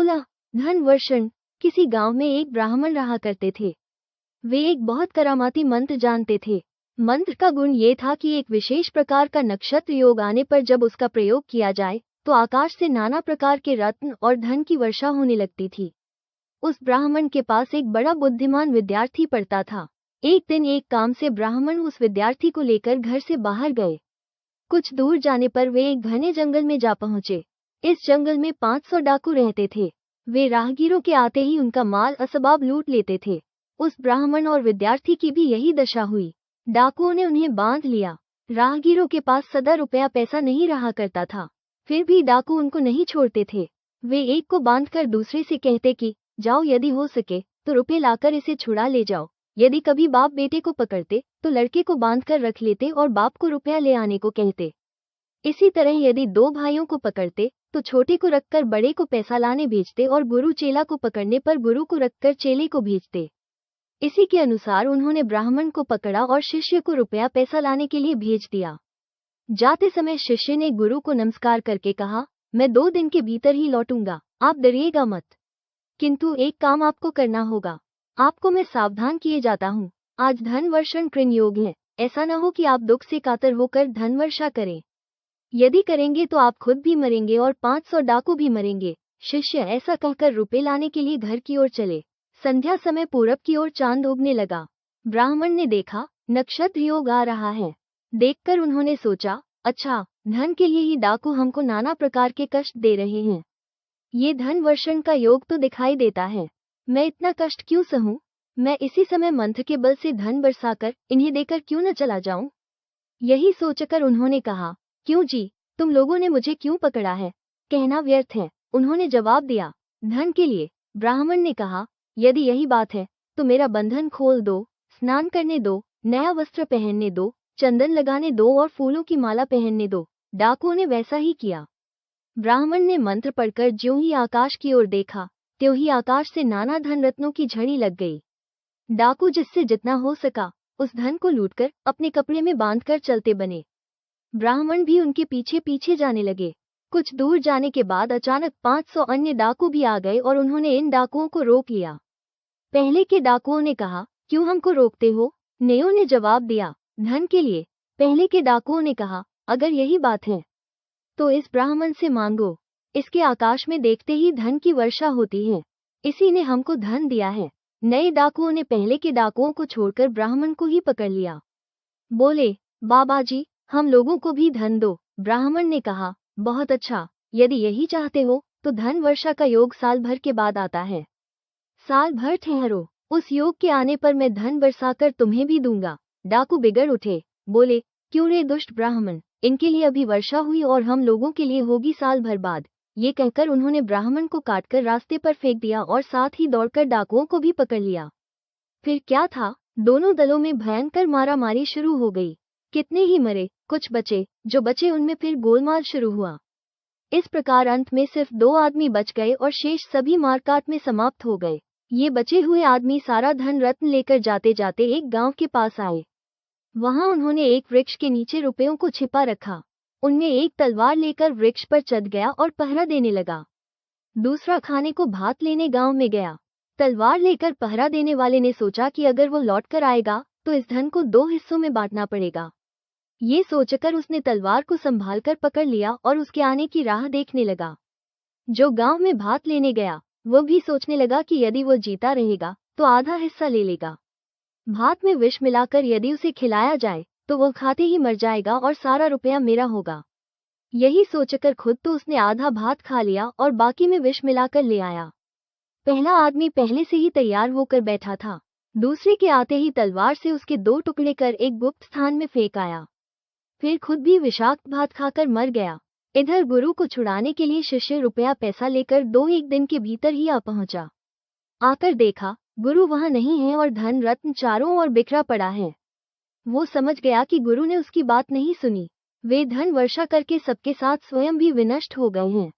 16 धन वर्षण। किसी गांव में एक ब्राह्मण रहा करते थे। वे एक बहुत करामाती मंत्र जानते थे। मंत्र का गुण ये था कि एक विशेष प्रकार का नक्षत्र योग आने पर जब उसका प्रयोग किया जाए तो आकाश से नाना प्रकार के रत्न और धन की वर्षा होने लगती थी। उस ब्राह्मण के पास एक बड़ा बुद्धिमान विद्यार्थी पढ़ता था। एक दिन एक काम से ब्राह्मण उस विद्यार्थी को लेकर घर से बाहर गए। कुछ दूर जाने पर वे एक घने जंगल में जा पहुंचे। इस जंगल में 500 डाकू रहते थे। वे राहगीरों के आते ही उनका माल असबाब लूट लेते थे। उस ब्राह्मण और विद्यार्थी की भी यही दशा हुई। डाकुओं ने उन्हें बांध लिया। राहगीरों के पास सदा रुपया पैसा नहीं रहा करता था, फिर भी डाकू उनको नहीं छोड़ते थे। वे एक को बांधकर दूसरे से कहते कि जाओ, यदि हो सके तो रुपये लाकर इसे छुड़ा ले जाओ। यदि कभी बाप बेटे को पकड़ते तो लड़के को बांधकर रख लेते और बाप को रुपया ले आने को कहते। इसी तरह यदि दो भाइयों को पकड़ते तो छोटे को रखकर बड़े को पैसा लाने भेजते और गुरु चेला को पकड़ने पर गुरु को रखकर चेले को भेजते। इसी के अनुसार उन्होंने ब्राह्मण को पकड़ा और शिष्य को रुपया पैसा लाने के लिए भेज दिया। जाते समय शिष्य ने गुरु को नमस्कार करके कहा, मैं 2 दिन के भीतर ही लौटूंगा, आप डरिएगा मत। किंतु एक काम आपको करना होगा। आपको मैं सावधान किए जाता हूँ। आज धन वर्षण कृन योग है। ऐसा न हो कि आप दुख से कातर होकर धन वर्षा करें। यदि करेंगे तो आप खुद भी मरेंगे और 500 डाकू भी मरेंगे। शिष्य ऐसा कहकर रुपये लाने के लिए घर की ओर चले। संध्या समय पूरब की ओर चांद उगने लगा। ब्राह्मण ने देखा नक्षत्र योग आ रहा है। देखकर उन्होंने सोचा, अच्छा, धन के लिए ही डाकू हमको नाना प्रकार के कष्ट दे रहे हैं। ये धन वर्षण का योग तो दिखाई देता है। मैं इतना कष्ट क्यों सहूं? मैं इसी समय मंत्र के बल से धन बरसाकर इन्हें देकर क्यों न चला जाऊं? यही सोचकर उन्होंने कहा, क्यों जी, तुम लोगों ने मुझे क्यों पकड़ा है? कहना व्यर्थ है। उन्होंने जवाब दिया, धन के लिए। ब्राह्मण ने कहा, यदि यही बात है तो मेरा बंधन खोल दो, स्नान करने दो, नया वस्त्र पहनने दो, चंदन लगाने दो और फूलों की माला पहनने दो। डाकुओं ने वैसा ही किया। ब्राह्मण ने मंत्र पढ़कर ज्यों ही आकाश की ओर देखा त्यों ही आकाश से नाना धन रत्नों की झड़ी लग गई। डाकू जिससे जितना हो सका उस धन को लूटकर अपने कपड़े में बांधकर चलते बने। ब्राह्मण भी उनके पीछे पीछे जाने लगे। कुछ दूर जाने के बाद अचानक 500 अन्य डाकू भी आ गए और उन्होंने इन डाकुओं को रोक लिया। पहले के डाकुओं ने कहा, क्यों हमको रोकते हो? नयों ने जवाब दिया, धन के लिए। पहले के डाकुओं ने कहा, अगर यही बात है तो इस ब्राह्मण से मांगो। इसके आकाश में देखते ही धन की वर्षा होती है। इसी ने हमको धन दिया है। नए डाकुओं ने पहले के डाकुओं को छोड़कर ब्राह्मण को ही पकड़ लिया। बोले, बाबा जी, हम लोगों को भी धन दो। ब्राह्मण ने कहा, बहुत अच्छा, यदि यही चाहते हो तो धन वर्षा का योग साल भर के बाद आता है। साल भर ठहरो, उस योग के आने पर मैं धन बरसाकर तुम्हें भी दूंगा। डाकू बिगड़ उठे, बोले, क्यों रे दुष्ट ब्राह्मण, इनके लिए अभी वर्षा हुई और हम लोगों के लिए होगी साल भर बाद। ये कहकर उन्होंने ब्राह्मण को काटकर रास्ते पर फेंक दिया और साथ ही दौड़कर डाकुओं को भी पकड़ लिया। फिर क्या था, दोनों दलों में भयंकर मारामारी शुरू हो गई। कितने ही मरे, कुछ बचे, जो बचे उनमें फिर गोलमाल शुरू हुआ। इस प्रकार अंत में सिर्फ 2 आदमी बच गए और शेष सभी मारकाट में समाप्त हो गए। ये बचे हुए आदमी सारा धन रत्न लेकर जाते जाते एक गांव के पास आए। वहां उन्होंने एक वृक्ष के नीचे रुपयों को छिपा रखा। उनमें एक तलवार लेकर वृक्ष पर चढ़ गया और पहरा देने लगा। दूसरा खाने को भात लेने गांव में गया। तलवार लेकर पहरा देने वाले ने सोचा कि अगर वो लौट कर आएगा तो इस धन को 2 हिस्सों में बांटना पड़ेगा। ये सोचकर उसने तलवार को संभालकर पकड़ लिया और उसके आने की राह देखने लगा। जो गांव में भात लेने गया वो भी सोचने लगा कि यदि वो जीता रहेगा तो आधा हिस्सा ले लेगा। भात में विष मिलाकर यदि उसे खिलाया जाए तो वो खाते ही मर जाएगा और सारा रुपया मेरा होगा। यही सोचकर खुद तो उसने आधा भात खा लिया और बाकी में विष मिलाकर ले आया। पहला आदमी पहले से ही तैयार होकर बैठा था। दूसरे के आते ही तलवार से उसके 2 टुकड़े कर एक गुप्त स्थान में फेंक आया। फिर खुद भी विषाक्त भात खाकर मर गया। इधर गुरु को छुड़ाने के लिए शिष्य रुपया पैसा लेकर 2-1 दिन के भीतर ही आ पहुंचा। आकर देखा गुरु वहां नहीं है और धन रत्न चारों ओर बिखरा पड़ा है। वो समझ गया कि गुरु ने उसकी बात नहीं सुनी। वे धन वर्षा करके सबके साथ स्वयं भी विनष्ट हो गए हैं।